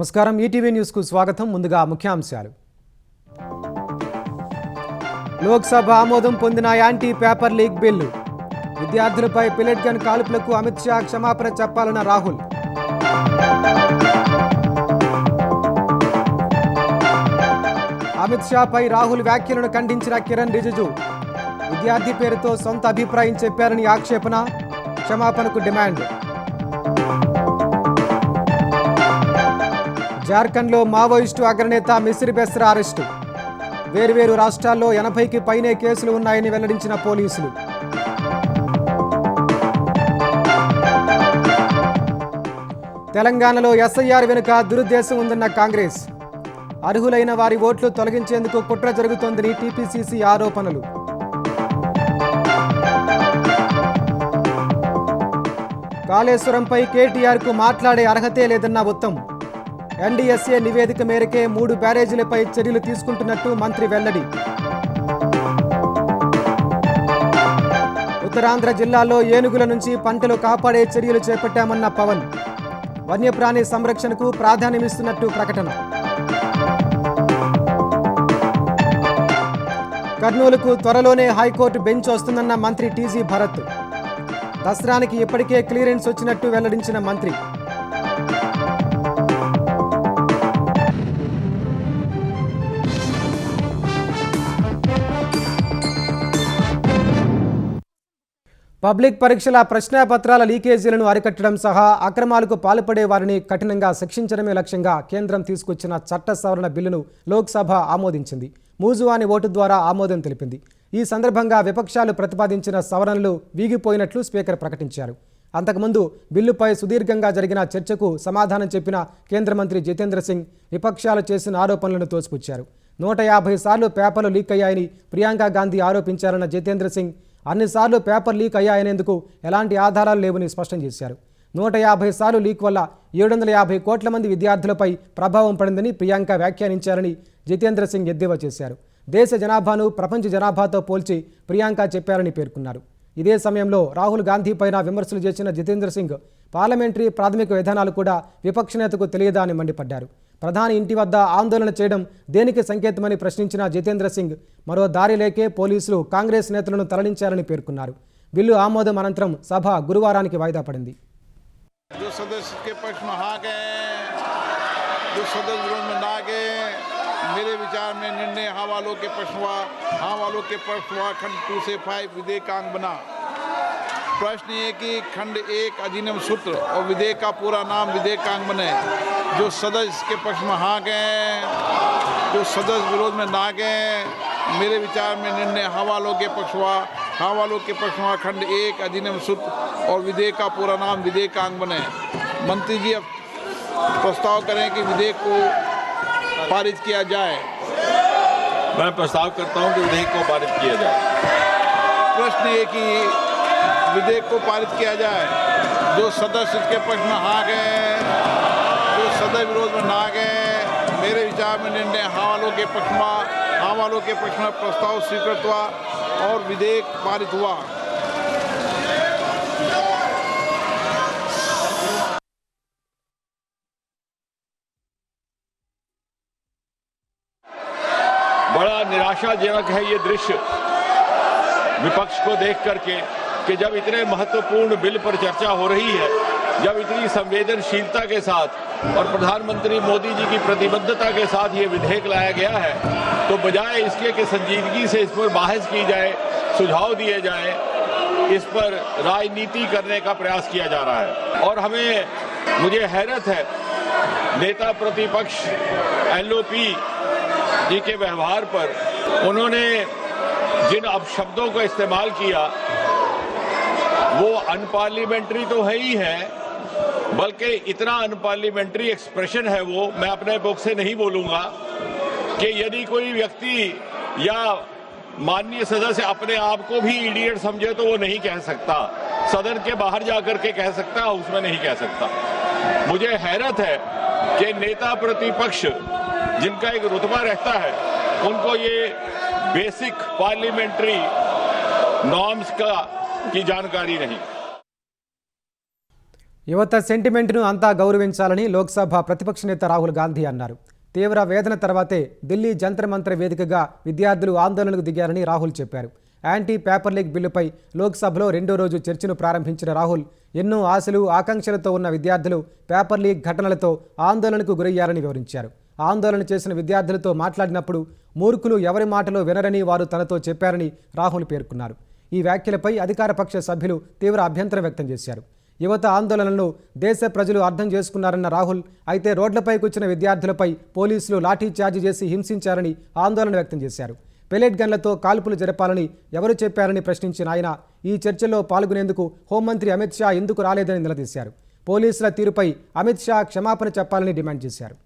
నమస్కారం ETV news కు స్వాగతం. ముందుగా ముఖ్యాంశాలు. లోక్సభ ఆమోదం పొందిన యాంటీ పేపర్ లీక్ బిల్లు. విద్యార్థులపై పిల్లెట్ గన్ కాల్పులకు అమిత్ షా క్షమాపణ చెప్పాలన్న రాహుల్. అమిత్ షాపై రాహుల్ వ్యాఖ్యలను ఖండించిన కిరణ్ రిజిజు. విద్యార్థి పేరుతో సొంత అభిప్రాయం చెప్పారని ఆక్షేపణ, క్షమాపణకు డిమాండ్. జార్ఖండ్లో మావోయిస్టు అగ్రనేత మిసిరి బెస్రా అరెస్టు. వేర్వేరు రాష్ట్రాల్లో 80కి పైనే కేసులు ఉన్నాయని వెల్లడించిన పోలీసులు. తెలంగాణలో ఎస్ఐఆర్ వెనుక దురుద్దేశం ఉందన్న కాంగ్రెస్. అర్హులైన వారి ఓట్లు తొలగించేందుకు కుట్ర జరుగుతోందని టీపీసీసీ ఆరోపణలు. కాళేశ్వరంపై కేటీఆర్కు మాట్లాడే అర్హతే లేదన్న ఉత్తమ్. ఎన్డీఎస్ఏ నివేదిక మేరకే 3 బ్యారేజీలపై చర్యలు తీసుకుంటున్నట్టు మంత్రి వెల్లడి. ఉత్తరాంధ్ర జిల్లాలో ఏనుగుల నుంచి పంటలు కాపాడే చర్యలు చేపట్టామన్న పవన్. వన్యప్రాణి సంరక్షణకు ప్రాధాన్యమిస్తున్నట్టు ప్రకటన. కర్నూలుకు త్వరలోనే హైకోర్టు బెంచ్ వస్తుందన్న మంత్రి టీజీ భరత్. దసరానికి ఇప్పటికే క్లియరెన్స్ వచ్చినట్టు వెల్లడించిన మంత్రి. పబ్లిక్ పరీక్షల ప్రశ్నాపత్రాల లీకేజీలను అరికట్టడం సహా అక్రమాలకు పాల్పడే వారిని కఠినంగా శిక్షించడమే లక్ష్యంగా కేంద్రం తీసుకొచ్చిన చట్ట సవరణ బిల్లును లోక్సభ ఆమోదించింది. మూజువాని ఓటు ద్వారా ఆమోదం తెలిపింది. ఈ సందర్భంగా విపక్షాలు ప్రతిపాదించిన సవరణలు వీగిపోయినట్లు స్పీకర్ ప్రకటించారు. అంతకుముందు బిల్లుపై సుదీర్ఘంగా జరిగిన చర్చకు సమాధానం చెప్పిన కేంద్ర మంత్రి జితేంద్ర సింగ్ విపక్షాలు చేసిన ఆరోపణలను తోసిపుచ్చారు. 150 సార్లు పేపర్లు లీక్ అయ్యాయని ప్రియాంక గాంధీ ఆరోపించారన్న జితేంద్ర సింగ్ అన్నిసార్లు పేపర్ లీక్ అయ్యాయనేందుకు ఎలాంటి ఆధారాలు లేవని స్పష్టం చేశారు. 150 సార్లు లీక్ వల్ల 750 కోట్ల మంది విద్యార్థులపై ప్రభావం పడిందని ప్రియాంక వ్యాఖ్యానించారని జితేంద్ర సింగ్ ఎద్దేవా చేశారు. దేశ జనాభాను ప్రపంచ జనాభాతో పోల్చి ప్రియాంక చెప్పారని పేర్కొన్నారు. ఇదే సమయంలో రాహుల్ గాంధీ పైన విమర్శలు చేసిన జితేంద్ర సింగ్ పార్లమెంటరీ ప్రాథమిక విధానాలు కూడా విపక్ష నేతకు తెలియదా అని మండిపడ్డారు. ప్రధాని ఇంటి వద్ద ఆందోళన చేయడం దేనికి సంకేతమని ప్రశ్నించిన జితేంద్ర సింగ్ మరో దారి లేకే పోలీసులు కాంగ్రెస్ నేతలను తరలించారని పేర్కొన్నారు. బిల్లు ఆమోదం అనంతరం సభ గురువారానికి వాయిదా పడింది. मेरे विचार में निर्णय हाँ वालों के पक्ष हुआ। खंड 2 से 5 विधेयकांग बना। प्रश्न ये कि खंड 1 अधिनियम सूत्र और विधेयक का पूरा नाम विधेयकांग बने। जो सदस्य के पक्ष में हाँ गए, जो सदस्य विरोध में ना गए, मेरे विचार में निर्णय हाँ वालों के पक्ष हुआ। खंड 1 अधिनियम सूत्र और विधेयक का पूरा नाम विधेयकांग बने। मंत्री जी अब प्रस्ताव करें कि विधेयक को पारित किया जाए। मैं प्रस्ताव करता हूं कि विधेयक को पारित किया जाए। प्रश्न ये कि विधेयक को पारित किया जाए। जो सदस्य इसके पक्ष में हाँ गए, जो सदस्य विरोध में ना गए, मेरे विचार में निर्णय हाँ वालों के पक्ष में प्रस्ताव स्वीकृत हुआ और विधेयक पारित हुआ। बड़ा निराशाजनक है ये दृश्य विपक्ष को देख करके कि जब इतने महत्वपूर्ण बिल पर चर्चा हो रही है, जब इतनी संवेदनशीलता के साथ और प्रधानमंत्री मोदी जी की प्रतिबद्धता के साथ ये विधेयक लाया गया है, तो बजाय इसके कि संजीदगी से इस पर बहस की जाए, सुझाव दिए जाए, इस पर राजनीति करने का प्रयास किया जा रहा है। और मुझे हैरत है नेता प्रतिपक्ष एलओपी जी के व्यवहार पर। उन्होंने जिन अपशब्दों का इस्तेमाल किया वो अनपार्लियामेंट्री तो है ही है, बल्कि इतना अनपार्लियामेंट्री एक्सप्रेशन है वो, मैं अपने बुक से नहीं बोलूंगा कि यदि कोई व्यक्ति या माननीय सदस्य अपने आप को भी इडियट समझे तो वो नहीं कह सकता, सदन के बाहर जाकर के कह सकता, उसमें नहीं कह सकता। मुझे हैरत है कि नेता प्रतिपक्ष जिनका एक रुतबा रहता है उनको ये बेसिक पार्लियामेंट्री नॉर्म्स की जानकारी नहीं। యువత సెంటిమెంట్ను అంతా గౌరవించాలని లోక్సభ ప్రతిపక్ష నేత రాహుల్ గాంధీ అన్నారు. తీవ్ర వేదన తర్వాతే ఢిల్లీ జంతర్ మంతర్ వేదికగా విద్యార్థులు ఆందోళనకు దిగారని రాహుల్ చెప్పారు. యాంటీ పేపర్ లీక్ బిల్లుపై లోక్సభలో రెండో రోజు చర్చను ప్రారంభించిన రాహుల్ ఎన్నో ఆశలు ఆకాంక్షలతో ఉన్న విద్యార్థులు పేపర్ లీక్ ఘటనలతో ఆందోళనకు గురయ్యారని వివరించారు. ఆందోళన చేసిన విద్యార్థులతో మాట్లాడినప్పుడు మూర్ఖులు ఎవరి మాటలో వినరని వారు తనతో చెప్పారని రాహుల్ పేర్కొన్నారు. ఈ వ్యాఖ్యలపై అధికారపక్ష సభ్యులు తీవ్ర అభ్యంతరం వ్యక్తం చేశారు. యువత ఆందోళనలను దేశ ప్రజలు అర్థం చేసుకున్నారన్న రాహుల్ అయితే రోడ్లపైకి వచ్చిన విద్యార్థులపై పోలీసులు లాఠీ చార్జీ చేసి హింసించారని ఆందోళన వ్యక్తం చేశారు. పెలెట్ గన్లతో కాల్పులు జరపాలని ఎవరు చెప్పారని ప్రశ్నించిన ఆయన ఈ చర్చల్లో పాల్గొనేందుకు హోంమంత్రి అమిత్ షా ఎందుకు రాలేదని నిలదీశారు. పోలీసుల తీరుపై అమిత్ షా క్షమాపణ చెప్పాలని డిమాండ్ చేశారు.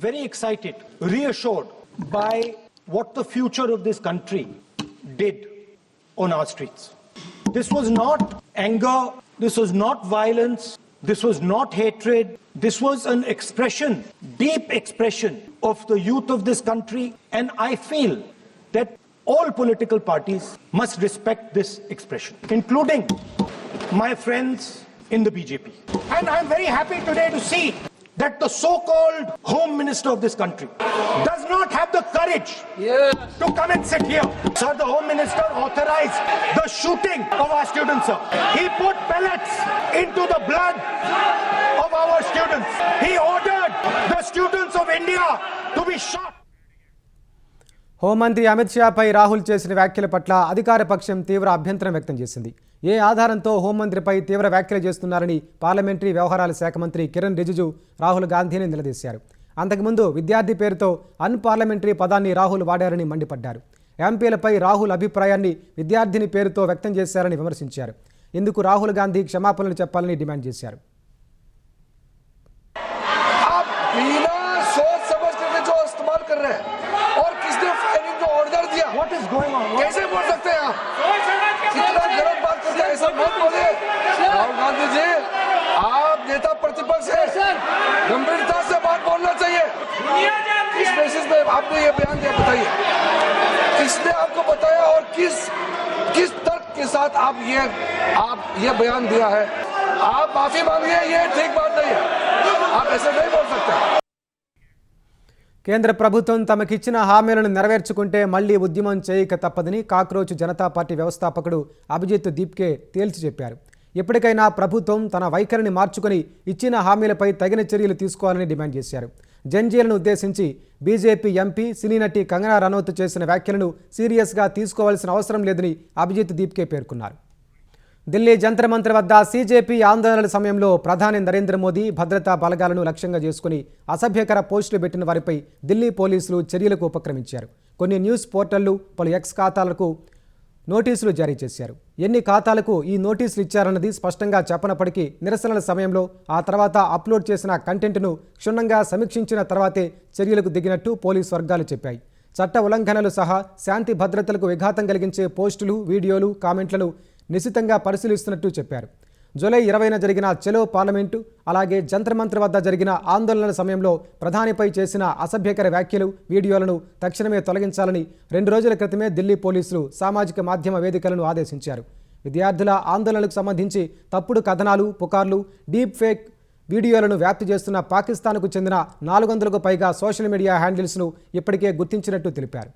Very excited, reassured by what the future of this country did on our streets. This was not anger, this was not violence, this was not hatred, this was an expression, deep expression of the youth of this country, and I feel that all political parties must respect this expression, including my friends in the BJP. And I'm very happy today to see that the so-called Home Minister of this country does not have the courage to come and sit here. Sir, the Home Minister authorized the shooting of our students, sir. He put pellets into the blood of our students. He ordered the students of India to be shot. హోంమంత్రి అమిత్ షాపై రాహుల్ చేసిన వ్యాఖ్యల పట్ల అధికార పక్షం తీవ్ర అభ్యంతరం వ్యక్తం చేసింది. ఏ ఆధారంతో హోంమంత్రిపై తీవ్ర వ్యాఖ్యలు చేస్తున్నారని పార్లమెంటరీ వ్యవహారాల శాఖ మంత్రి కిరణ్ రిజిజు రాహుల్ గాంధీని నిలదీశారు. అంతకుముందు విద్యార్థి పేరుతో అన్పార్లమెంటరీ పదాన్ని రాహుల్ వాడారని మండిపడ్డారు. ఎంపీలపై రాహుల్ అభిప్రాయాన్ని విద్యార్థిని పేరుతో వ్యక్తం చేశారని విమర్శించారు. ఇందుకు రాహుల్ గాంధీ క్షమాపణలు చెప్పాలని డిమాండ్ చేశారు. What is going on? कैसे बोल सकते हैं आप? कितना गलत बात करते हैं, ऐसा मत बोले। राहुल गांधी जी, आप नेता प्रतिपक्ष हैं, गंभीरता से बात बोलना चाहिए। किस बेसिस पे आपने ये बयान दिया, बताइए किसने आपको बताया और किस तर्क के साथ आप ये बयान दिया है? आप माफी मांगिए, ये ठीक बात नहीं है, आप ऐसे नहीं बोल सकते। కేంద్ర ప్రభుత్వం తమకిచ్చిన హామీలను నెరవేర్చుకుంటే మళ్లీ ఉద్యమం చేయక తప్పదని కాక్రోచ్ జనతా పార్టీ వ్యవస్థాపకుడు అభిజిత్ దీప్కే తేల్చి చెప్పారు. ఎప్పటికైనా ప్రభుత్వం తన వైఖరిని మార్చుకుని ఇచ్చిన హామీలపై తగిన చర్యలు తీసుకోవాలని డిమాండ్ చేశారు. జంజీలను ఉద్దేశించి బీజేపీ ఎంపీ సినీ నటి కంగనా రనౌత్ చేసిన వ్యాఖ్యలను సీరియస్గా తీసుకోవాల్సిన అవసరం లేదని అభిజిత్ దీప్కే పేర్కొన్నారు. ఢిల్లీ జంతర్ మంతర్ వద్ద సీజేపీ ఆందోళనల సమయంలో ప్రధాని నరేంద్ర మోదీ భద్రతా బలగాలను లక్ష్యంగా చేసుకుని అసభ్యకర పోస్టులు పెట్టిన వారిపై ఢిల్లీ పోలీసులు చర్యలకు ఉపక్రమించారు. కొన్ని న్యూస్ పోర్టళ్లు, పలు ఎక్స్ ఖాతాలకు నోటీసులు జారీ చేశారు. ఎన్ని ఖాతాలకు ఈ నోటీసులు ఇచ్చారన్నది స్పష్టంగా చెప్పనప్పటికీ నిరసనల సమయంలో ఆ తర్వాత అప్లోడ్ చేసిన కంటెంట్ను క్షుణ్ణంగా సమీక్షించిన తర్వాతే చర్యలకు దిగినట్టు పోలీసు వర్గాలు చెప్పాయి. చట్ట ఉల్లంఘనలు సహా శాంతి భద్రతలకు విఘాతం కలిగించే పోస్టులు, వీడియోలు, కామెంట్లను నిశితంగా పరిశీలిస్తున్నట్టు చెప్పారు. జూలై 20న జరిగిన చలో పార్లమెంటు, అలాగే జంతర్ మంతర్ వద్ద జరిగిన ఆందోళనల సమయంలో ప్రధానిపై చేసిన అసభ్యకర వ్యాఖ్యలు, వీడియోలను తక్షణమే తొలగించాలని 2 రోజుల క్రితమే ఢిల్లీ పోలీసులు సామాజిక మాధ్యమ వేదికలను ఆదేశించారు. విద్యార్థుల ఆందోళనలకు సంబంధించి తప్పుడు కథనాలు, పుకార్లు, డీప్ ఫేక్ వీడియోలను వ్యాప్తి చేస్తున్న పాకిస్తాన్కు చెందిన 400కు పైగా సోషల్ మీడియా హ్యాండిల్స్ను ఇప్పటికే గుర్తించినట్టు తెలిపారు.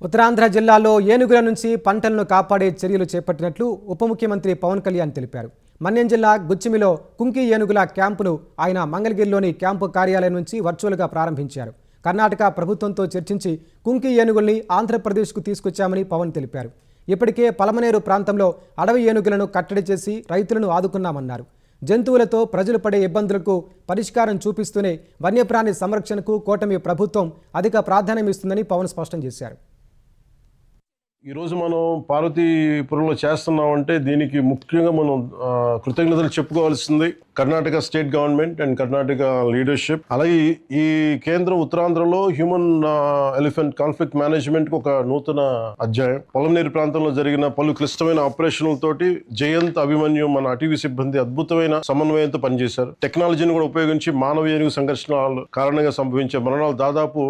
ఉత్తరాంధ్ర జిల్లాలో ఏనుగుల నుంచి పంటలను కాపాడే చర్యలు చేపట్టినట్లు ఉప ముఖ్యమంత్రి పవన్ కళ్యాణ్ తెలిపారు. మన్యం జిల్లా గుచ్చిమిలో కుంకి ఏనుగుల క్యాంపును ఆయన మంగళగిరిలోని క్యాంపు కార్యాలయం నుంచి వర్చువల్గా ప్రారంభించారు. కర్ణాటక ప్రభుత్వంతో చర్చించి కుంకి ఏనుగుల్ని ఆంధ్రప్రదేశ్కు తీసుకొచ్చామని పవన్ తెలిపారు. ఇప్పటికే పలమనేరు ప్రాంతంలో అడవి ఏనుగులను కట్టడి చేసి రైతులను ఆదుకున్నామన్నారు. జంతువులతో ప్రజలు పడే ఇబ్బందులకు పరిష్కారం చూపిస్తూనే వన్యప్రాణి సంరక్షణకు కూటమి ప్రభుత్వం అధిక ప్రాధాన్యం ఇస్తుందని పవన్ స్పష్టం చేశారు. ఈరోజు మనం పార్వతీపురంలో చేస్తున్నామంటే దీనికి ముఖ్యంగా మనం కృతజ్ఞతలు చెప్పుకోవాల్సింది Karnataka state government and Karnataka leadership. అలాగే ఈ కేంద్రం ఉత్తరాంధ్రలో హ్యూమన్ ఎలిఫెంట్ కాన్ఫ్లిక్ట్ మేనేజ్మెంట్ కు ఒక నూతన అధ్యాయం. పొలంనేరు ప్రాంతంలో జరిగిన పలు క్లిష్టమైన ఆపరేషన్లతోటి జయంత్, అభిమన్యు మన అటవీ సిబ్బంది అద్భుతమైన సమన్వయంతో పనిచేశారు. టెక్నాలజీని కూడా ఉపయోగించి మానవ ఏనుగు సంఘర్షణ కారణంగా సంభవించే మరణాలు దాదాపు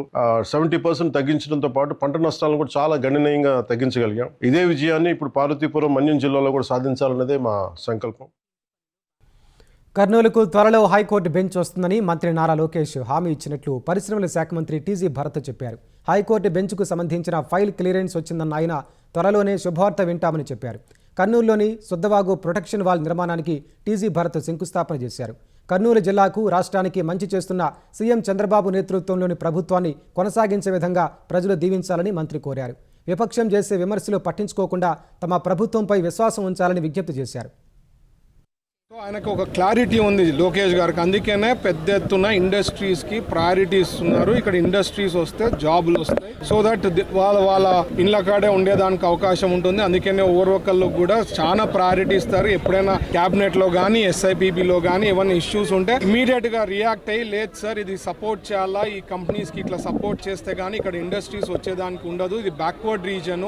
70% తగ్గించడంతో పాటు పంట నష్టాలను కూడా చాలా గణనీయంగా తగ్గించగలిగాం. ఇదే విజయాన్ని ఇప్పుడు పార్వతీపురం, మన్యం జిల్లాలో కూడా సాధించాలన్నదే మా సంకల్పం. కర్నూలుకు త్వరలో హైకోర్టు బెంచ్ వస్తుందని మంత్రి నారా లోకేష్ హామీ ఇచ్చినట్లు పరిశ్రమల శాఖ మంత్రి టీజీ భరత్ చెప్పారు. హైకోర్టు బెంచ్కు సంబంధించిన ఫైల్ క్లియరెన్స్ వచ్చిందన్న ఆయన త్వరలోనే శుభవార్త వింటామని చెప్పారు. కర్నూలులోని సుద్దవాగు ప్రొటెక్షన్ వాల్ నిర్మాణానికి టీజీ భరత్ శంకుస్థాపన చేశారు. కర్నూలు జిల్లాకు, రాష్ట్రానికి మంచి చేస్తున్న సీఎం చంద్రబాబు నేతృత్వంలోని ప్రభుత్వాన్ని కొనసాగించే విధంగా ప్రజలు దీవించాలని మంత్రి కోరారు. విపక్షం చేసే విమర్శలు పట్టించుకోకుండా తమ ప్రభుత్వంపై విశ్వాసం ఉంచాలని విజ్ఞప్తి చేశారు. ఆయనకు ఒక క్లారిటీ ఉంది లోకేష్ గారికి, అందుకనే పెద్ద ఎత్తున ఇండస్ట్రీస్కి ప్రయారిటీ ఇస్తున్నారు. ఇక్కడ ఇండస్ట్రీస్ వస్తే జాబులు వస్తాయి, సో దట్ వాళ్ళ ఇండ్ల కాడే ఉండేదానికి అవకాశం ఉంటుంది. అందుకనే ఓవర్ ఒకళ్ళు కూడా చాలా ప్రయారిటీ ఇస్తారు. ఎప్పుడైనా క్యాబినెట్లో కానీ ఎస్ఐపిబిలో కానీ ఏమైనా ఇష్యూస్ ఉంటే ఇమీడియట్గా రియాక్ట్ అయ్యి, లేదు సార్ ఇది సపోర్ట్ చేయాలా, ఈ కంపెనీస్కి ఇట్లా సపోర్ట్ చేస్తే కానీ ఇక్కడ ఇండస్ట్రీస్ వచ్చేదానికి ఉండదు. ఇది బ్యాక్వర్డ్ రీజన్,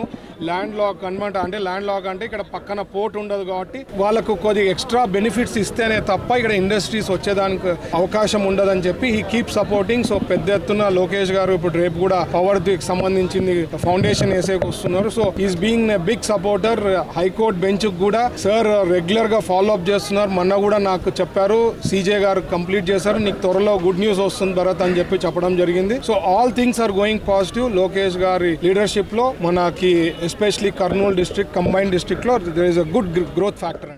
ల్యాండ్ లాక్ అనమాట. అంటే ల్యాండ్ లాక్ అంటే ఇక్కడ పక్కన పోర్ట్ ఉండదు కాబట్టి వాళ్ళకు కొద్దిగా ఎక్స్ట్రా బెనిఫిట్స్ ఇస్తేనే తప్ప ఇక్కడ ఇండస్ట్రీస్ వచ్చేదానికి అవకాశం ఉండదని చెప్పి ఈ కీప్ సపోర్టింగ్. సో పెద్ద ఎత్తున లోకేష్ గారు ఇప్పుడు రేపు కూడా పవర్ కి సంబంధించింది ఫౌండేషన్ వేసేకి వస్తున్నారు. So is being a big supporter. High court bench కూడా సార్ రెగ్యులర్ గా ఫాలో అప్ చేస్తున్నారు. మొన్న కూడా నాకు చెప్పారు, సీజే గారు కంప్లీట్ చేశారు, నీకు త్వరలో గుడ్ న్యూస్ వస్తుంది భరత్ అని చెప్పి చెప్పడం జరిగింది. So all things are going positive. Lokesh గారి లీడర్షిప్ లో మనకి especially Kurnool district, combined district లో there is a good growth factor.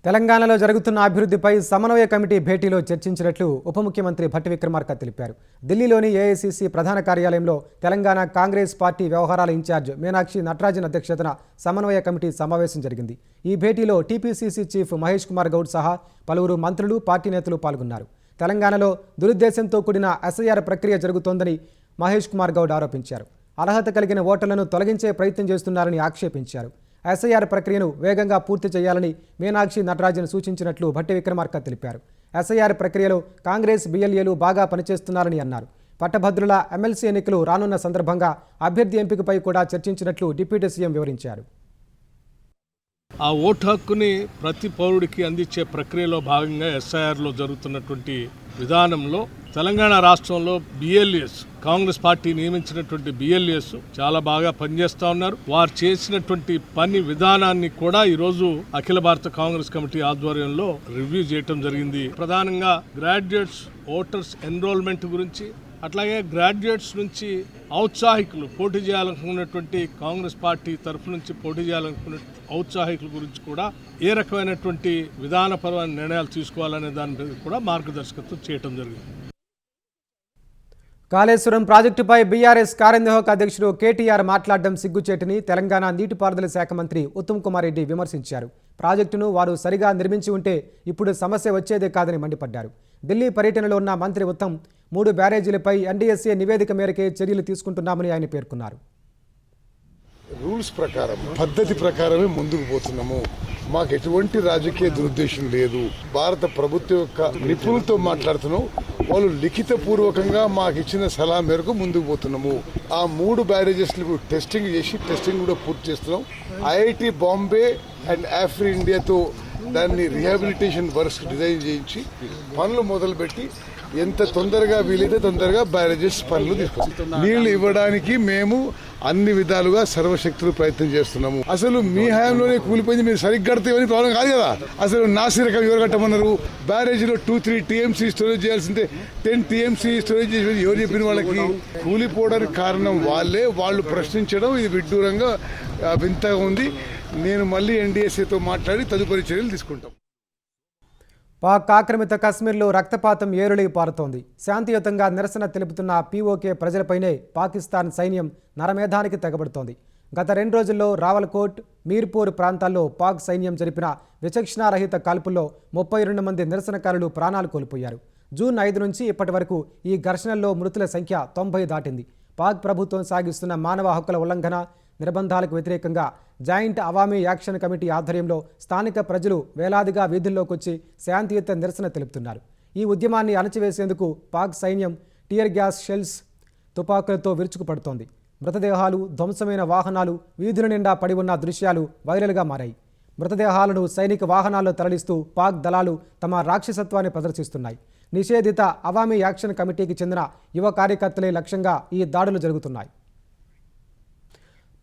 తెలంగాణలో జరుగుతున్న అభివృద్ధిపై సమన్వయ కమిటీ భేటీలో చర్చించినట్లు ఉప ముఖ్యమంత్రి భట్టి విక్రమార్క తెలిపారు. ఢిల్లీలోని ఏఐసీసీ ప్రధాన కార్యాలయంలో తెలంగాణ కాంగ్రెస్ పార్టీ వ్యవహారాల ఇన్ఛార్జ్ మీనాక్షి నటరాజన్ అధ్యక్షతన సమన్వయ కమిటీ సమావేశం జరిగింది. ఈ భేటీలో టీపీసీసీ చీఫ్ మహేష్ కుమార్ గౌడ్ సహా పలువురు మంత్రులు, పార్టీ నేతలు పాల్గొన్నారు. తెలంగాణలో దురుద్దేశంతో కూడిన ఎస్ఐఆర్ ప్రక్రియ జరుగుతోందని మహేష్ కుమార్ గౌడ్ ఆరోపించారు. అర్హత కలిగిన ఓటర్లను తొలగించే ప్రయత్నం చేస్తున్నారని ఆక్షేపించారు. ఎస్ఐఆర్ ప్రక్రియను వేగంగా పూర్తి చేయాలని మీనాక్షి నటరాజన్ సూచించినట్లు భట్టి విక్రమార్క తెలిపారు. ఎస్ఐఆర్ ప్రక్రియలో కాంగ్రెస్ బిఎల్ఏలు బాగా పనిచేస్తున్నారని అన్నారు. పట్టభద్రుల ఎమ్మెల్సీ ఎన్నికలు రానున్న సందర్భంగా అభ్యర్థి ఎంపికపై కూడా చర్చించినట్లు డిప్యూటీ సీఎం వివరించారు. ఆ ఓటు హక్కుని ప్రతి పౌరుడికి అందించే ప్రక్రియలో భాగంగా ఎస్ఐఆర్లో జరుగుతున్నటువంటి విధానంలో తెలంగాణ రాష్ట్రంలో బిఎల్ఏస్, కాంగ్రెస్ పార్టీ నియమించినటువంటి బిఎల్ఏస్ చాలా బాగా పనిచేస్తూ ఉన్నారు. వారు చేసినటువంటి పని విధానాన్ని కూడా ఈరోజు అఖిల భారత కాంగ్రెస్ కమిటీ ఆధ్వర్యంలో రివ్యూ చేయటం జరిగింది. ప్రధానంగా గ్రాడ్యుయేట్స్ ఓటర్స్ ఎన్రోల్మెంట్ గురించి, అట్లాగే గ్రాడ్యుయేట్స్ నుంచి ఔత్సాహికులు పోటీ చేయాలనుకున్నటువంటి కాంగ్రెస్ పార్టీ తరఫు నుంచి పోటీ చేయాలనుకున్న ఔత్సాహికుల గురించి కూడా ఏ రకమైనటువంటి విధానపరమైన నిర్ణయాలు తీసుకోవాలనే దాని మీద కూడా మార్గదర్శకత్వం చేయడం జరిగింది. కాళేశ్వరం ప్రాజెక్టుపై బీఆర్ఎస్ కార్యనిర్వాహక అధ్యక్షుడు కేటీఆర్ మాట్లాడడం సిగ్గుచేటని తెలంగాణ నీటిపారుదల శాఖ మంత్రి ఉత్తమ్ కుమార్ రెడ్డి విమర్శించారు. ప్రాజెక్టును వారు సరిగా నిర్మించి ఉంటే ఇప్పుడు సమస్య వచ్చేదే కాదని మండిపడ్డారు. ఢిల్లీ పర్యటనలో ఉన్న మంత్రి ఉత్తమ్ 3 బ్యారేజీలపై ఎన్డీఎస్ఏ నివేదిక మేరకే చర్యలు తీసుకుంటున్నామని ఆయన పేర్కొన్నారు. రూల్స్ ప్రకారం, పద్ధతి ప్రకారమే ముందుకు పోతున్నాము. మాకు ఎటువంటి రాజకీయ దురుద్దేశం లేదు. భారత ప్రభుత్వం యొక్క నిపుణులతో మాట్లాడుతున్నాం. వాళ్ళు లిఖిత పూర్వకంగా మాకు ఇచ్చిన సలహా మేరకు ముందుకు పోతున్నాము. ఆ 3 బ్యారేజెస్లు టెస్టింగ్ చేసి టెస్టింగ్ కూడా పూర్తి చేస్తున్నాం. ఐఐటి బాంబే అండ్ ఆఫ్రి ఇండియాతో దాన్ని రిహాబిలిటేషన్ వర్క్స్ డిజైన్ చేయించి పనులు మొదలుపెట్టి ఎంత తొందరగా వీలైతే తొందరగా బ్యారేజెస్ పనులు తీసుకొస్తాం. నీళ్లు ఇవ్వడానికి మేము అన్ని విధాలుగా సర్వశక్తులు ప్రయత్నం చేస్తున్నాము. అసలు మీ హయాంలోనే కూలిపోయింది, మీరు సరిగ్గా కడితేవని ప్రాబ్లం కాదు కదా. అసలు నాసిరకం ఎవరు కట్టమన్నారు? బ్యారేజీలో 2-3 టీఎంసీ స్టోరేజ్ చేయాల్సిందే 10 టీఎంసీ స్టోరేజ్ చేసి ఎవరు చెప్పిన? వాళ్ళకి కూలిపోవడానికి కారణం వాళ్ళే. వాళ్ళు ప్రశ్నించడం ఇది విడ్డూరంగా వింతగా ఉంది. నేను మళ్ళీ ఎన్డీఎస్ఏతో మాట్లాడి తదుపరి చర్యలు తీసుకుంటాం. పాక్ ఆక్రమిత కశ్మీర్లో రక్తపాతం ఏరులై పారుతోంది. శాంతియుతంగా నిరసన తెలుపుతున్న పీఓకే ప్రజలపైనే పాకిస్తాన్ సైన్యం నరమేధానికి తెగబడుతోంది. గత 2 రోజుల్లో రావల్కోట్, మీర్పూర్ ప్రాంతాల్లో పాక్ సైన్యం జరిపిన విచక్షణారహిత కాల్పుల్లో 32 మంది నిరసనకారులు ప్రాణాలు కోల్పోయారు. జూన్ 5 నుంచి ఇప్పటి వరకు ఈ ఘర్షణల్లో మృతుల సంఖ్య 90 దాటింది. పాక్ ప్రభుత్వం సాగిస్తున్న మానవ హక్కుల ఉల్లంఘన, నిర్బంధాలకు వ్యతిరేకంగా జాయింట్ అవామీ యాక్షన్ కమిటీ ఆధ్వర్యంలో స్థానిక ప్రజలు వేలాదిగా వీధుల్లోకి వచ్చి శాంతియుత నిరసన తెలుపుతున్నారు. ఈ ఉద్యమాన్ని అణచివేసేందుకు పాక్ సైన్యం టియర్ గ్యాస్ షెల్స్, తుపాకులతో విరుచుకుపడుతోంది. మృతదేహాలు, ధ్వంసమైన వాహనాలు వీధుల నిండా పడి ఉన్న దృశ్యాలు వైరల్గా మారాయి. మృతదేహాలను సైనిక వాహనాల్లో తరలిస్తూ పాక్ దళాలు తమ రాక్షసత్వాన్ని ప్రదర్శిస్తున్నాయి. నిషేధిత అవామీ యాక్షన్ కమిటీకి చెందిన యువ కార్యకర్తలే లక్ష్యంగా ఈ దాడులు జరుగుతున్నాయి.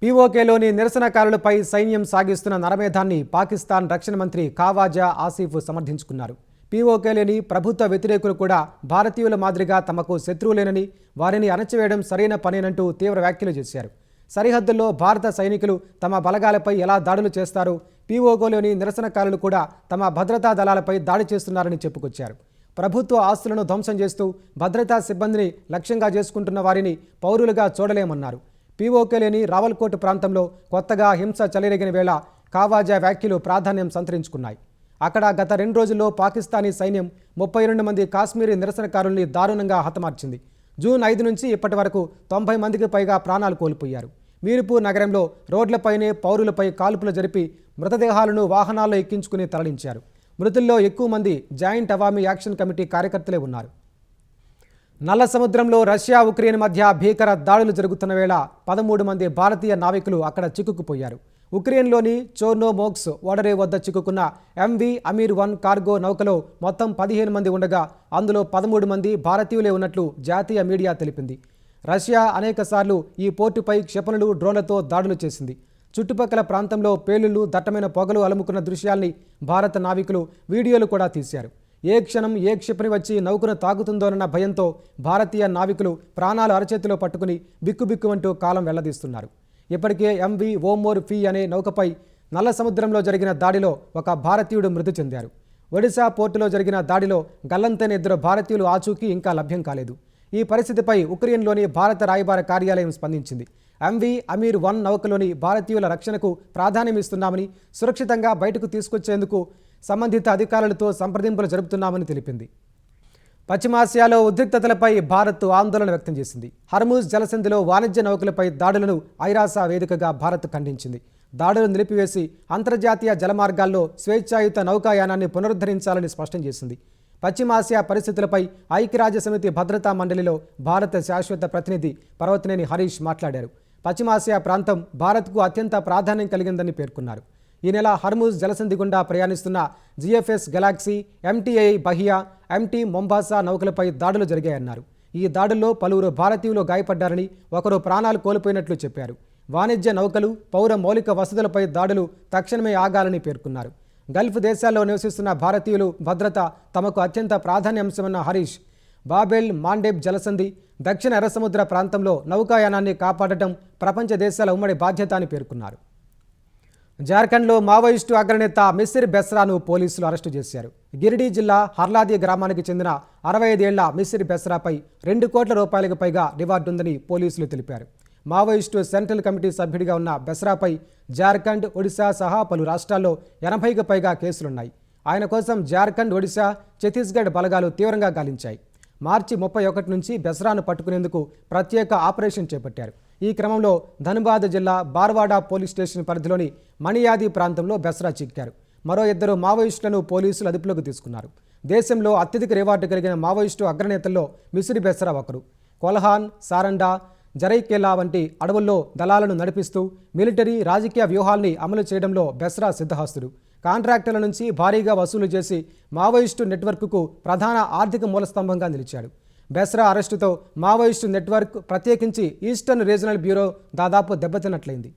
పీఓకేలోని నిరసనకారులపై సైన్యం సాగిస్తున్న నరమేధాన్ని పాకిస్తాన్ రక్షణ మంత్రి ఖావాజా ఆసిఫ్ సమర్థించుకున్నారు. పీఓకేలోని ప్రభుత్వ వ్యతిరేకులు కూడా భారతీయుల మాదిరిగా తమకు శత్రువులేనని, వారిని అణచివేయడం సరైన పనేనంటూ తీవ్ర వ్యాఖ్యలు చేశారు. సరిహద్దుల్లో భారత సైనికులు తమ బలగాలపై ఎలా దాడులు చేస్తారో పీఓకేలోని నిరసనకారులు కూడా తమ భద్రతా దళాలపై దాడి చేస్తున్నారని చెప్పుకొచ్చారు. ప్రభుత్వ ఆస్తులను ధ్వంసం చేస్తూ భద్రతా సిబ్బందిని లక్ష్యంగా చేసుకుంటున్న వారిని పౌరులుగా చూడలేమన్నారు. పీఓకేలోని రావల్కోట్ ప్రాంతంలో కొత్తగా హింస చెలరేగిన వేళ ఖావాజా వ్యాఖ్యలు ప్రాధాన్యం సంతరించుకున్నాయి. అక్కడ గత 2 రోజుల్లో పాకిస్తానీ సైన్యం 32 మంది కాశ్మీరీ నిరసనకారుల్ని దారుణంగా హతమార్చింది. జూన్ 5 నుంచి ఇప్పటి వరకు 90 మందికి పైగా ప్రాణాలు కోల్పోయారు. మీర్పూర్ నగరంలో రోడ్లపైనే పౌరులపై కాల్పులు జరిపి మృతదేహాలను వాహనాల్లో ఎక్కించుకుని తరలించారు. మృతుల్లో ఎక్కువ మంది జాయింట్ అవామీ యాక్షన్ కమిటీ కార్యకర్తలే ఉన్నారు. నల్ల సముద్రంలో రష్యా, ఉక్రెయిన్ మధ్య భీకర దాడులు జరుగుతున్న వేళ 13 మంది భారతీయ నావికులు అక్కడ చిక్కుకుపోయారు. ఉక్రెయిన్లోని చోర్నోమోక్స్ ఓడరే వద్ద చిక్కుకున్న ఎంవి అమీర్-1 కార్గో నౌకలో మొత్తం 15 మంది ఉండగా అందులో 13 మంది భారతీయులే ఉన్నట్లు జాతీయ మీడియా తెలిపింది. రష్యా అనేకసార్లు ఈ పోర్టుపై క్షిపణులు, డ్రోన్లతో దాడులు చేసింది. చుట్టుపక్కల ప్రాంతంలో పేలుళ్లు, దట్టమైన పొగలు అలుముకున్న దృశ్యాల్ని భారత నావికులు వీడియోలు కూడా తీశారు. ఏ క్షణం ఏ క్షిపణి వచ్చి నౌకను తాకుతుందోనన్న భయంతో భారతీయ నావికులు ప్రాణాలు అరచేతిలో పట్టుకుని బిక్కుబిక్కుమంటూ కాలం వెళ్లదీస్తున్నారు. ఇప్పటికే ఎంవి ఓమోర్ ఫీ అనే నౌకపై నల్ల సముద్రంలో జరిగిన దాడిలో ఒక భారతీయుడు మృతి చెందారు. ఒడిశా పోర్టులో జరిగిన దాడిలో గల్లంతైన 2 భారతీయులు ఆచూకీ ఇంకా లభ్యం కాలేదు. ఈ పరిస్థితిపై ఉక్రెయిన్లోని భారత రాయబార కార్యాలయం స్పందించింది. ఎంవి అమీర్-1 నౌకలోని భారతీయుల రక్షణకు ప్రాధాన్యమిస్తున్నామని, సురక్షితంగా బయటకు తీసుకొచ్చేందుకు సంబంధిత అధికారులతో సంప్రదింపులు జరుపుతున్నామని తెలిపింది. పశ్చిమాసియాలో ఉద్రిక్తతలపై భారత్ ఆందోళన వ్యక్తం చేసింది. హర్ముజ్ జలసంధిలో వాణిజ్య నౌకలపై దాడులను ఐరాస వేదికగా భారత్ ఖండించింది. దాడులు నిలిపివేసి అంతర్జాతీయ జలమార్గాల్లో స్వేచ్ఛాయుత నౌకాయానాన్ని పునరుద్ధరించాలని స్పష్టం చేసింది. పశ్చిమాసియా పరిస్థితులపై ఐక్యరాజ్యసమితి భద్రతా మండలిలో భారత శాశ్వత ప్రతినిధి పర్వతనేని హరీష్ మాట్లాడారు. పశ్చిమాసియా ప్రాంతం భారత్కు అత్యంత ప్రాధాన్యం కలిగిందని పేర్కొన్నారు. ఈ నెల హర్ముజ్ జలసంధి గుండా ప్రయాణిస్తున్న GFS Galaxy, MTI Bahia, MT Mombasa నౌకలపై దాడులు జరిగాయన్నారు. ఈ దాడుల్లో పలువురు భారతీయులు గాయపడ్డారని, ఒకరు ప్రాణాలు కోల్పోయినట్లు చెప్పారు. వాణిజ్య నౌకలు, పౌర మౌలిక వసతులపై దాడులు తక్షణమే ఆగాలని పేర్కొన్నారు. గల్ఫ్ దేశాల్లో నివసిస్తున్న భారతీయులు భద్రత తమకు అత్యంత ప్రాధాన్యాంశమన్న హరీష్, బాబెల్ మాండేబ్ జలసంధి, దక్షిణ ఎర్ర సముద్ర ప్రాంతంలో నౌకాయానాన్ని కాపాడటం ప్రపంచ దేశాల ఉమ్మడి బాధ్యత అని పేర్కొన్నారు. జార్ఖండ్లో మావోయిస్టు అగ్రనేత మిసిర్ బెస్రాను పోలీసులు అరెస్టు చేశారు. గిరిడీ జిల్లా హర్లాది గ్రామానికి చెందిన 65 ఏళ్ల మిసిర్ బెస్రాపై 2 కోట్ల రూపాయలకు పైగా రివార్డు ఉందని పోలీసులు తెలిపారు. మావోయిస్టు సెంట్రల్ కమిటీ సభ్యుడిగా ఉన్న బెస్రాపై జార్ఖండ్, ఒడిశా సహా పలు రాష్ట్రాల్లో 80కి పైగా కేసులున్నాయి. ఆయన కోసం జార్ఖండ్, ఒడిశా, ఛత్తీస్గఢ్ బలగాలు తీవ్రంగా గాలించాయి. మార్చి 31 నుంచి బెస్రాను పట్టుకునేందుకు ప్రత్యేక ఆపరేషన్ చేపట్టారు. ఈ క్రమంలో ధన్బాద్ జిల్లా బార్వాడా పోలీస్ స్టేషన్ పరిధిలోని మణియాది ప్రాంతంలో బెస్రా చిక్కారు. మరో 2 మావోయిస్టులను పోలీసులు అదుపులోకి తీసుకున్నారు. దేశంలో అత్యధిక రివార్డు కలిగిన మావోయిస్టు అగ్రనేతల్లో మిసిరి బెస్రా ఒకరు. కొల్హాన్, సారండా, జరైకేలా వంటి అడవుల్లో దళాలను నడిపిస్తూ మిలిటరీ, రాజకీయ వ్యూహాల్ని అమలు చేయడంలో బెస్రా సిద్ధహస్తుడు. కాంట్రాక్టర్ల నుంచి భారీగా వసూలు చేసి మావోయిస్టు నెట్వర్క్కు ప్రధాన ఆర్థిక మూలస్తంభంగా నిలిచాడు. బెస్రా అరెస్టుతో మావోయిస్టు నెట్వర్క్, ప్రత్యేకించి ఈస్టర్న్ రీజనల్ బ్యూరో దాదాపు దెబ్బతిన్నట్లయింది.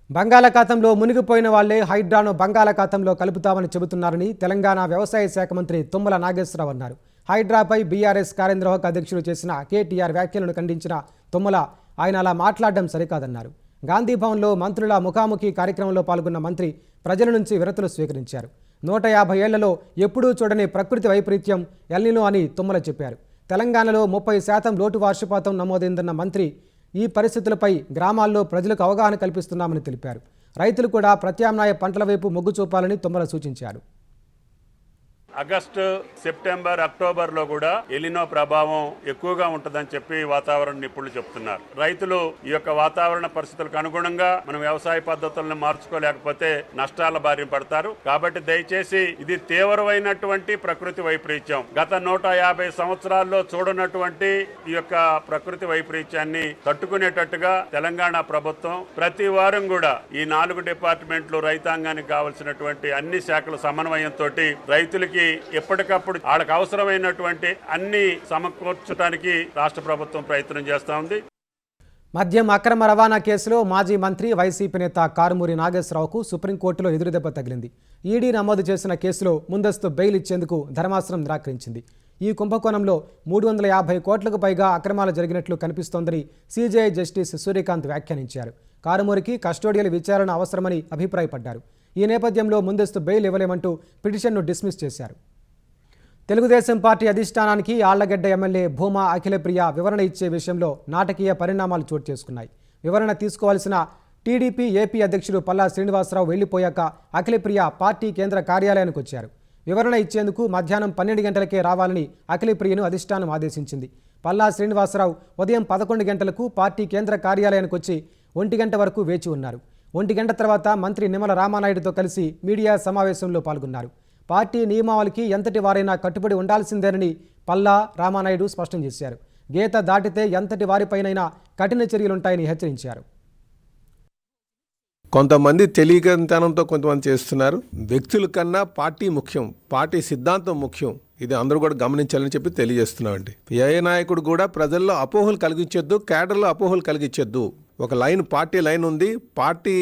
బంగాళాఖాతంలో మునిగిపోయిన వాళ్లే హైడ్రాను బంగాళాఖాతంలో కలుపుతామని చెబుతున్నారని తెలంగాణ వ్యవసాయ శాఖ మంత్రి తుమ్మల నాగేశ్వరరావు అన్నారు. హైడ్రాపై బీఆర్ఎస్ కార్యనిర్వాహక అధ్యక్షుడు చేసిన కేటీఆర్ వ్యాఖ్యలను ఖండించిన తుమ్మల, ఆయన అలా మాట్లాడడం సరికాదన్నారు. గాంధీభవన్లో మంత్రుల ముఖాముఖి కార్యక్రమంలో పాల్గొన్న మంత్రి ప్రజల నుంచి వినతులు స్వీకరించారు. 150 ఏళ్లలో ఎప్పుడూ చూడని ప్రకృతి వైపరీత్యం ఎల్నినో అని తుమ్మల చెప్పారు. తెలంగాణలో 30% లోటు వర్షపాతం నమోదైందన్న మంత్రి, ఈ పరిస్థితులపై గ్రామాల్లో ప్రజలకు అవగాహన కల్పిస్తున్నామని తెలిపారు. రైతులు కూడా ప్రత్యామ్నాయ పంటల వైపు మొగ్గు చూపాలని తుమ్మల సూచించారు. ఆగస్టు, సెప్టెంబర్, అక్టోబర్ లో కూడా ఎలినో ప్రభావం ఎక్కువగా ఉంటుందని చెప్పి వాతావరణ నిపుణులు చెప్తున్నారు. రైతులు ఈ యొక్క వాతావరణ పరిస్థితులకు అనుగుణంగా మనం వ్యవసాయ పద్ధతులను మార్చుకోలేకపోతే నష్టాల బారిన పడతారు. కాబట్టి దయచేసి ఇది తీవ్రమైనటువంటి ప్రకృతి వైపరీత్యం. గత 150 సంవత్సరాల్లో చూడనటువంటి ఈ యొక్క ప్రకృతి వైపరీత్యాన్ని తట్టుకునేటట్టుగా తెలంగాణ ప్రభుత్వం ప్రతి వారం కూడా ఈ 4 డిపార్ట్మెంట్లు రైతాంగానికి కావలసినటువంటి అన్ని శాఖల సమన్వయంతో రైతులకి ఎప్పటికప్పుడు వాళ్ళకి అవసరమైనటువంటి అన్ని సమకూర్చడానికి రాష్ట్ర ప్రభుత్వం ప్రయత్నం చేస్తా ఉంది. మద్యం అక్రమ రవాణా కేసులో మాజీ మంత్రి వైసీపీ నేత కారుమూరి నాగేశ్వరరావుకు సుప్రీంకోర్టులో ఎదురుదెబ్బ తగిలింది. ఈడీ నమోదు చేసిన కేసులో ముందస్తు బెయిల్ ఇచ్చేందుకు ధర్మాసనం నిరాకరించింది. ఈ కుంభకోణంలో 350 కోట్లకు పైగా అక్రమాలు జరిగినట్లు కనిపిస్తోందని సీజేఐ జస్టిస్ సూర్యకాంత్ వ్యాఖ్యానించారు. కారుమూరికి కస్టోడియల్ విచారణ అవసరమని అభిప్రాయపడ్డారు. ఈ నేపథ్యంలో ముందస్తు బెయిల్ ఇవ్వలేమంటూ పిటిషన్ను డిస్మిస్ చేశారు. తెలుగుదేశం పార్టీ అధిష్టానానికి ఆళ్లగడ్డ ఎమ్మెల్యే భూమా అఖిలప్రియ వివరణ ఇచ్చే విషయంలో నాటకీయ పరిణామాలు చోటు చేసుకున్నాయి. వివరణ తీసుకోవాల్సిన టీడీపీ ఏపీ అధ్యక్షుడు పల్లా శ్రీనివాసరావు వెళ్లిపోయాక అఖిలప్రియ పార్టీ కేంద్ర కార్యాలయానికి వచ్చారు. వివరణ ఇచ్చేందుకు మధ్యాహ్నం 12 గంటలకే రావాలని అఖిలప్రియను అధిష్టానం ఆదేశించింది. పల్లా శ్రీనివాసరావు ఉదయం 11 గంటలకు పార్టీ కేంద్ర కార్యాలయానికి వచ్చి 1 గంట వరకు వేచి ఉన్నారు. 1 గంట తర్వాత మంత్రి నిమ్మల రామానాయుడుతో కలిసి మీడియా సమావేశంలో పాల్గొన్నారు. పార్టీ నియమావళికి ఎంతటి వారైనా కట్టుబడి ఉండాల్సిందేనని పల్లా రామానాయుడు స్పష్టం చేశారు. గీత దాటితే ఎంతటి వారిపైనైనా కఠిన చర్యలుంటాయని హెచ్చరించారు. కొంతమంది తెలియకతనంతో కొంతమంది చేస్తున్నారు. వ్యక్తుల కన్నా పార్టీ ముఖ్యం, పార్టీ సిద్ధాంతం ముఖ్యం. ఇది అందరూ కూడా గమనించాలని చెప్పి తెలియజేస్తున్నామండి. ఏ నాయకుడు కూడా ప్రజల్లో అపోహలు కలిగించొద్దు, కేడర్లో అపోహలు కలిగించొద్దు. ఒక లైన్, పార్టీ లైన్ ఉంది. పార్టీ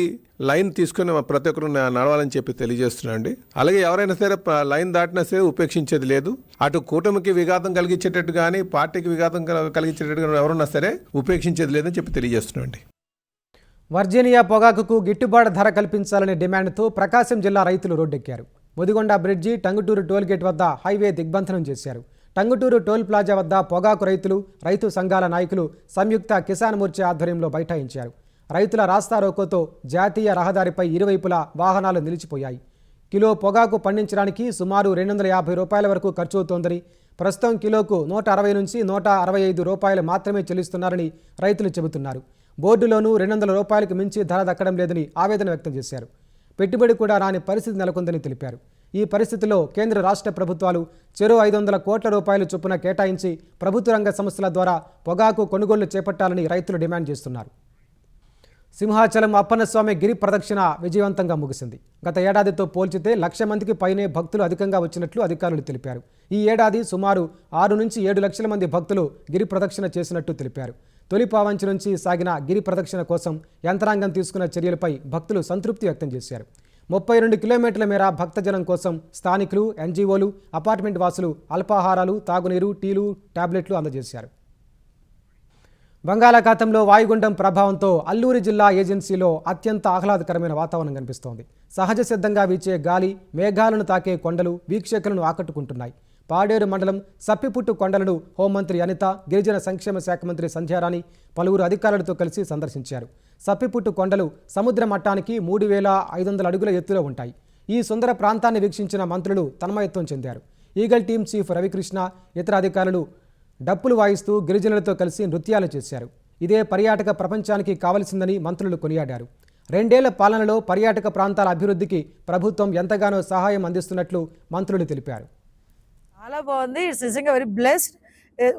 లైన్ తీసుకుని ప్రతి ఒక్కరు నడవాలని చెప్పి తెలియజేస్తున్నాండి. అలాగే ఎవరైనా సరే లైన్ దాటినా సరే ఉపేక్షించేది లేదు. అటు కూటమికి విఘాతం కలిగించేటట్టు కానీ పార్టీకి విఘాతం కలిగించేటట్టు ఎవరున్నా సరే ఉపేక్షించేది లేదని చెప్పి తెలియజేస్తున్నాండి. వర్జీనియా పొగాకుకు గిట్టుబాటు ధర కల్పించాలనే డిమాండ్తో ప్రకాశం జిల్లా రైతులు రోడ్డెక్కారు. ముదిగొండ బ్రిడ్జి, టంగుటూరు టోల్గేట్ వద్ద హైవే దిగ్బంధనం చేశారు. టంగుటూరు టోల్ ప్లాజా వద్ద పొగాకు రైతులు, రైతు సంఘాల నాయకులు సంయుక్త కిసాన్ మోర్చా ఆధ్వర్యంలో బైఠాయించారు. రైతుల రాస్తారోకోతో జాతీయ రహదారిపై ఇరువైపులా వాహనాలు నిలిచిపోయాయి. కిలో పొగాకు పండించడానికి సుమారు 250 రూపాయల వరకు ఖర్చవుతోందని, ప్రస్తుతం కిలోకు 160 నుంచి 165 రూపాయలు మాత్రమే చెల్లిస్తున్నారని రైతులు చెబుతున్నారు. బోర్డులోనూ 200 రూపాయలకు మించి ధర దక్కడం లేదని ఆవేదన వ్యక్తం చేశారు. పెట్టుబడి కూడా రాని పరిస్థితి నెలకొందని తెలిపారు. ఈ పరిస్థితిలో కేంద్ర రాష్ట్ర ప్రభుత్వాలు చెరో 500 కోట్ల రూపాయలు చొప్పున కేటాయించి ప్రభుత్వ రంగ సంస్థల ద్వారా పొగాకు కొనుగోళ్లు చేపట్టాలని రైతులు డిమాండ్ చేస్తున్నారు. సింహాచలం అప్పన్నస్వామి గిరి ప్రదక్షిణ విజయవంతంగా ముగిసింది. గత ఏడాదితో పోల్చితే 1,00,000 మందికి పైనే భక్తులు అధికంగా వచ్చినట్లు అధికారులు తెలిపారు. ఈ ఏడాది సుమారు 6 నుంచి 7 లక్షల మంది భక్తులు గిరి ప్రదక్షిణ చేసినట్టు తెలిపారు. తొలి పావంచి నుంచి సాగిన గిరి ప్రదక్షిణ కోసం యంత్రాంగం తీసుకున్న చర్యలపై భక్తులు సంతృప్తి వ్యక్తం చేశారు. 32 కిలోమీటర్ల మేర భక్తజనం కోసం స్థానికులు, ఎన్జీఓలు, అపార్ట్మెంట్ వాసులు అల్పాహారాలు, తాగునీరు, టీలు, టాబ్లెట్లు అందజేశారు. బంగాళాఖాతంలో వాయుగుండం ప్రభావంతో అల్లూరి జిల్లా ఏజెన్సీలో అత్యంత ఆహ్లాదకరమైన వాతావరణం కనిపిస్తోంది. సహజ సిద్ధంగా వీచే గాలి, మేఘాలను తాకే కొండలు వీక్షకులను ఆకట్టుకుంటున్నాయి. పాడేరు మండలం సప్పిపుట్టు కొండలను హోంమంత్రి అనిత, గిరిజన సంక్షేమ శాఖ మంత్రి సంధ్యారాణి పలువురు అధికారులతో కలిసి సందర్శించారు. సప్పిపుట్టు కొండలు సముద్ర మట్టానికి 3,500 అడుగుల ఎత్తులో ఉంటాయి. ఈ సుందర ప్రాంతాన్ని వీక్షించిన మంత్రులు తన్మయత్వం చెందారు. ఈగల్ టీం చీఫ్ రవికృష్ణ, ఇతర అధికారులు డప్పులు వాయిస్తూ గిరిజనులతో కలిసి నృత్యాలు చేశారు. ఇదే పర్యాటక ప్రపంచానికి కావలసిందని మంత్రులు కొనియాడారు. 2 ఏళ్ల పాలనలో పర్యాటక ప్రాంతాల అభివృద్ధికి ప్రభుత్వం ఎంతగానో సహాయం అందిస్తున్నట్లు మంత్రులు తెలిపారు. చాలా బాగుంది. ఇట్స్ నిజంగా వెరీ బ్లెస్డ్.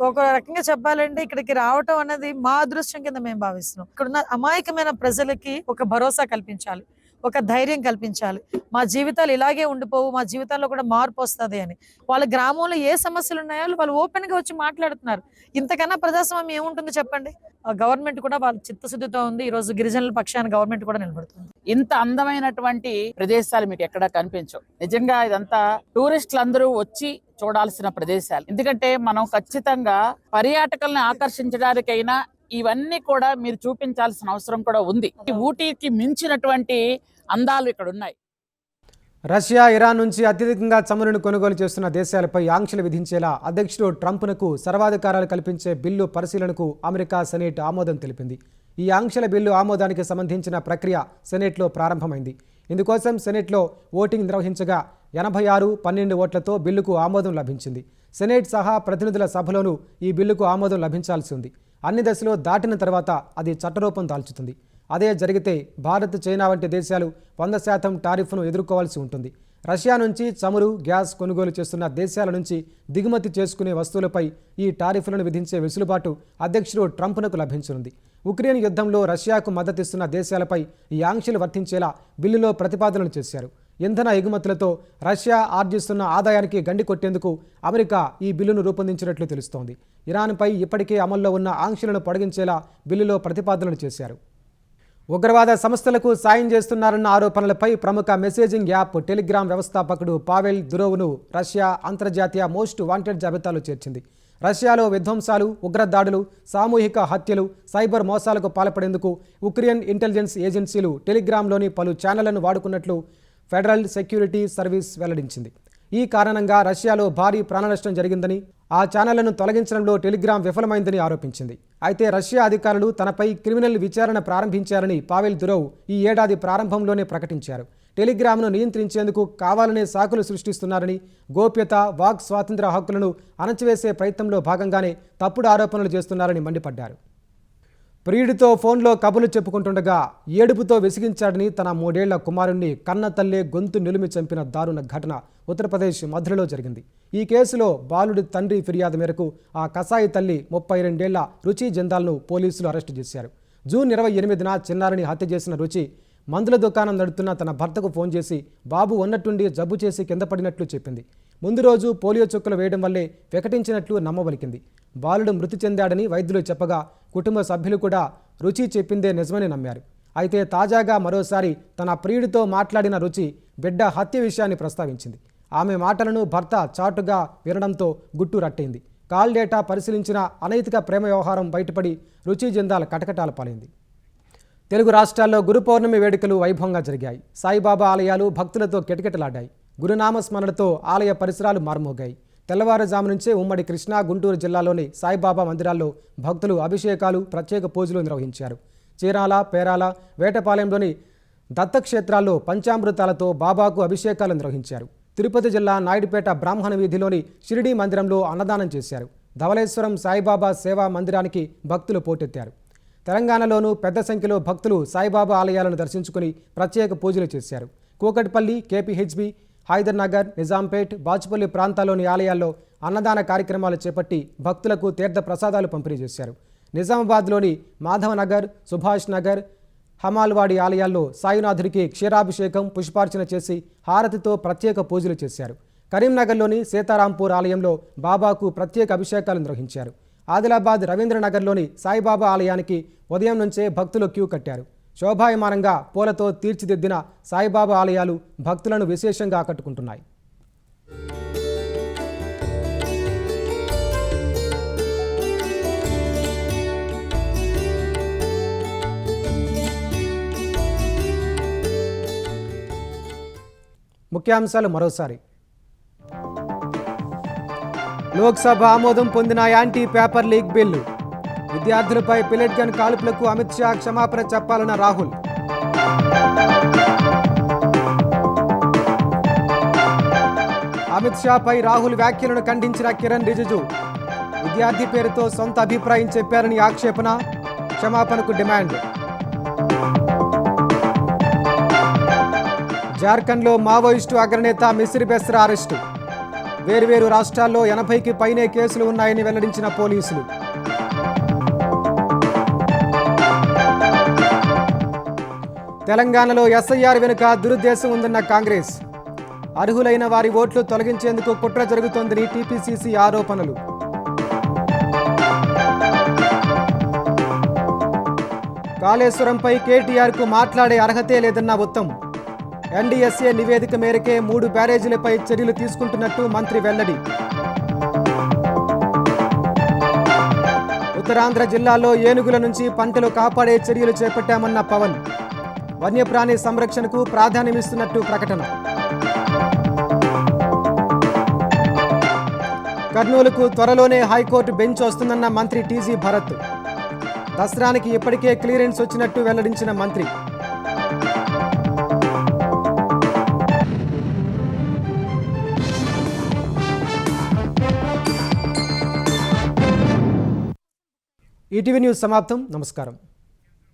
ఒక రకంగా చెప్పాలంటే ఇక్కడికి రావటం అనేది మా అదృష్టం కింద మేము భావిస్తున్నాం. ఇక్కడున్న అమాయకమైన ప్రజలకి ఒక భరోసా కల్పించాలి, ఒక ధైర్యం కల్పించాలి. మా జీవితాలు ఇలాగే ఉండిపోవు, మా జీవితాల్లో కూడా మార్పు వస్తుంది అని. వాళ్ళ గ్రామంలో ఏ సమస్యలు ఉన్నాయో వాళ్ళు ఓపెన్ గా వచ్చి మాట్లాడుతున్నారు. ఇంతకన్నా ప్రజాస్వామ్యం ఏముంటుంది చెప్పండి. గవర్నమెంట్ కూడా వాళ్ళ చిత్తశుద్ధితో ఉంది. ఈ రోజు గిరిజనుల పక్షాన గవర్నమెంట్ కూడా నిలబడుతుంది. ఇంత అందమైనటువంటి ప్రదేశాలు మీకు ఎక్కడా కనిపించవు. నిజంగా ఇదంతా టూరిస్టులు అందరూ వచ్చి చూడాల్సిన ప్రదేశాలు. ఎందుకంటే మనం ఖచ్చితంగా పర్యాటకులను ఆకర్షించడానికైనా ఇవన్నీ కూడా మీరు చూపించాల్సిన అవసరం కూడా ఉంది. ఊటీకి మించినటువంటి అందాలు ఇక్కడ ఉన్నాయి. రష్యా, ఇరాన్ నుంచి అత్యధికంగా చమురును కొనుగోలు చేస్తున్న దేశాలపై ఆంక్షలు విధించేలా అధ్యక్షుడు ట్రంప్నకు సర్వాధికారాలు కల్పించే బిల్లు పరిశీలనకు అమెరికా సెనేట్ ఆమోదం తెలిపింది. ఈ ఆంక్షల బిల్లు ఆమోదానికి సంబంధించిన ప్రక్రియ సెనేట్లో ప్రారంభమైంది. ఇందుకోసం సెనెట్లో ఓటింగ్ నిర్వహించగా 86-12 ఓట్లతో బిల్లుకు ఆమోదం లభించింది. సెనేట్ సహా ప్రతినిధుల సభలోనూ ఈ బిల్లుకు ఆమోదం లభించాల్సి ఉంది. అన్ని దశలో దాటిన తర్వాత అది చట్టరూపం దాల్చుతుంది. అదే జరిగితే భారత్, చైనా వంటి దేశాలు 100% టారిఫ్ను ఎదుర్కోవాల్సి ఉంటుంది. రష్యా నుంచి చమురు, గ్యాస్ కొనుగోలు చేస్తున్న దేశాల నుంచి దిగుమతి చేసుకునే వస్తువులపై ఈ టారిఫ్లను విధించే వెసులుబాటు అధ్యక్షుడు ట్రంప్నకు లభించనుంది. ఉక్రెయిన్ యుద్ధంలో రష్యాకు మద్దతిస్తున్న దేశాలపై ఈ ఆంక్షలు వర్తించేలా బిల్లులో ప్రతిపాదనలు చేశారు. ఇంధన ఎగుమతులతో రష్యా ఆర్జిస్తున్న ఆదాయానికి గండి కొట్టేందుకు అమెరికా ఈ బిల్లును రూపొందించినట్లు తెలుస్తోంది. ఇరాన్పై ఇప్పటికే అమల్లో ఉన్న ఆంక్షలను పొడిగించేలా బిల్లులో ప్రతిపాదనలు చేశారు. ఉగ్రవాద సంస్థలకు సాయం చేస్తున్నారన్న ఆరోపణలపై ప్రముఖ మెసేజింగ్ యాప్ టెలిగ్రామ్ వ్యవస్థాపకుడు పావెల్ దురోవ్ను రష్యా అంతర్జాతీయ మోస్ట్ వాంటెడ్ జాబితాలో చేర్చింది. రష్యాలో విధ్వంసాలు, ఉగ్రదాడులు, సామూహిక హత్యలు, సైబర్ మోసాలకు పాల్పడేందుకు ఉక్రెయిన్ ఇంటెలిజెన్స్ ఏజెన్సీలు టెలిగ్రామ్లోని పలు ఛానళ్లను వాడుకున్నట్లు ఫెడరల్ సెక్యూరిటీ సర్వీస్ వెల్లడించింది. ఈ కారణంగా రష్యాలో భారీ ప్రాణనష్టం జరిగిందని, ఆ ఛానళ్లను తొలగించడంలో టెలిగ్రామ్ విఫలమైందని ఆరోపించింది. అయితే రష్యా అధికారులు తనపై క్రిమినల్ విచారణ ప్రారంభించారని పావెల్ దురోవ్ ఈ ఏడాది ప్రారంభంలోనే ప్రకటించారు. టెలిగ్రామ్ను నియంత్రించేందుకు కావాలనే సాకులు సృష్టిస్తున్నారని, గోప్యత, వాక్ స్వాతంత్ర్య హక్కులను అణచివేసే ప్రయత్నంలో భాగంగానే తప్పుడు ఆరోపణలు చేస్తున్నారని మండిపడ్డారు. ప్రియుడితో ఫోన్లో కబుర్లు చెప్పుకుంటుండగా ఏడుపుతో విసిగించాడని తన 3 ఏళ్ల కుమారుణ్ణి కన్న తల్లే గొంతు నిలిమి చంపిన దారుణ ఘటన ఉత్తరప్రదేశ్ మధురలో జరిగింది. ఈ కేసులో బాలుడి తండ్రి ఫిర్యాదు మేరకు ఆ కసాయి తల్లి 32 ఏళ్ల రుచి జందాల్ను పోలీసులు అరెస్టు చేశారు. జూన్ 28న చిన్నారిని హత్య చేసిన రుచి మందుల దుకాణం నడుపుతున్న తన భర్తకు ఫోన్ చేసి బాబు ఉన్నట్టుండి జబ్బు చేసి కింద పడినట్లు చెప్పింది. ముందు రోజు పోలియో చుక్కలు వేయడం వల్లే వికటించినట్లు నమ్మబలికింది. బాలుడు మృతి చెందాడని వైద్యులు చెప్పగా కుటుంబ సభ్యులు కూడా రుచి చెప్పిందే నిజమని నమ్మారు. అయితే తాజాగా మరోసారి తన ప్రియుడితో మాట్లాడిన రుచి బిడ్డ హత్య విషయాన్ని ప్రస్తావించింది. ఆమె మాటలను భర్త చాటుగా వినడంతో గుట్టు రట్టయింది. కాల్ డేటా పరిశీలించిన అనైతిక ప్రేమ వ్యవహారం బయటపడి రుచి జందాల కటకటాల పాలైంది. తెలుగు రాష్ట్రాల్లో గురు పౌర్ణమి వేడుకలు వైభవంగా జరిగాయి. సాయిబాబా ఆలయాలు భక్తులతో కిటకిటలాడాయి. గురునామస్మరణతో ఆలయ పరిసరాలు మారుమోగాయి. తెల్లవారుజాము నుంచే ఉమ్మడి కృష్ణా, గుంటూరు జిల్లాలోని సాయిబాబా మందిరాల్లో భక్తులు అభిషేకాలు, ప్రత్యేక పూజలు నిర్వహించారు. చీరాల, పేరాల, వేటపాలెంలోని దత్తక్షేత్రాల్లో పంచామృతాలతో బాబాకు అభిషేకాలు నిర్వహించారు. తిరుపతి జిల్లా నాయుడుపేట బ్రాహ్మణ వీధిలోని షిరిడీ మందిరంలో అన్నదానం చేశారు. ధవళేశ్వరం సాయిబాబా సేవా మందిరానికి భక్తులు పోటెత్తారు. తెలంగాణలోనూ పెద్ద సంఖ్యలో భక్తులు సాయిబాబా ఆలయాలను దర్శించుకుని ప్రత్యేక పూజలు చేశారు. కూకట్పల్లి, కేపీహెచ్బి, హైదర్నగర్, నిజాంపేట్, బాచుపల్లి ప్రాంతాల్లోని ఆలయాల్లో అన్నదాన కార్యక్రమాలు చేపట్టి భక్తులకు తీర్థ ప్రసాదాలు పంపిణీ చేశారు. నిజామాబాద్లోని మాధవనగర్, సుభాష్ నగర్, హమాల్వాడి ఆలయాల్లో సాయినాథుడికి క్షీరాభిషేకం, పుష్పార్చన చేసి హారతితో ప్రత్యేక పూజలు చేశారు. కరీంనగర్లోని సీతారాంపూర్ ఆలయంలో బాబాకు ప్రత్యేక అభిషేకాలు నిర్వహించారు. ఆదిలాబాద్ రవీంద్రనగర్లోని సాయిబాబా ఆలయానికి ఉదయం నుంచే భక్తులు క్యూ కట్టారు. శోభాయమానంగా పూలతో తీర్చిదిద్దిన సాయిబాబా ఆలయాలు భక్తులను విశేషంగా ఆకట్టుకుంటున్నాయి. ముఖ్యాంశాలు మరోసారి. లోక్సభ ఆమోదం పొందిన యాంటీ పేపర్ లీక్ బిల్లు. విద్యార్థులపై పిల్లెట్ గన్ కాల్పులకు అమిత్ షా క్షమాపణ చెప్పాలన్న రాహుల్. అమిత్ షాపై రాహుల్ వ్యాఖ్యలను ఖండించిన కిరణ్ రిజిజు. విద్యార్థి పేరుతో సొంత అభిప్రాయం చెప్పారని ఆక్షేపణ, క్షమాపణకు డిమాండ్. జార్ఖండ్లో మావోయిస్టు అగ్రనేత మిసిరి బెస్రా అరెస్టు. వేర్వేరు రాష్ట్రాల్లో 80కి పైనే కేసులు ఉన్నాయని వెల్లడించిన పోలీసులు. తెలంగాణలో ఎస్ఐఆర్ వెనుక దురుద్దేశం ఉందన్న కాంగ్రెస్. అర్హులైన వారి ఓట్లు తొలగించేందుకు కుట్ర జరుగుతోందని టీపీసీసీ ఆరోపణలు. కాళేశ్వరంపై కేటీఆర్కు మాట్లాడే అర్హతే లేదన్న ఉత్తమ్. ఎన్డీఎస్ఏ నివేదిక మేరకే 3 బ్యారేజీలపై చర్యలు తీసుకుంటున్నట్టు మంత్రి వెల్లడి. ఉత్తరాంధ్ర జిల్లాలో ఏనుగుల నుంచి పంటలు కాపాడే చర్యలు చేపట్టామన్న పవన్. వన్యప్రాణి సంరక్షణకు ప్రాధాన్యమిస్తున్నట్టు ప్రకటన. కర్నూలుకు త్వరలోనే హైకోర్టు బెంచ్ వస్తుందన్న మంత్రి టీజీ భరత్. దసరానికి ఇప్పటికే క్లియరెన్స్ వచ్చినట్టు వెల్లడించిన మంత్రి. ఈటీవీ న్యూస్ సమాప్తం. నమస్కారం.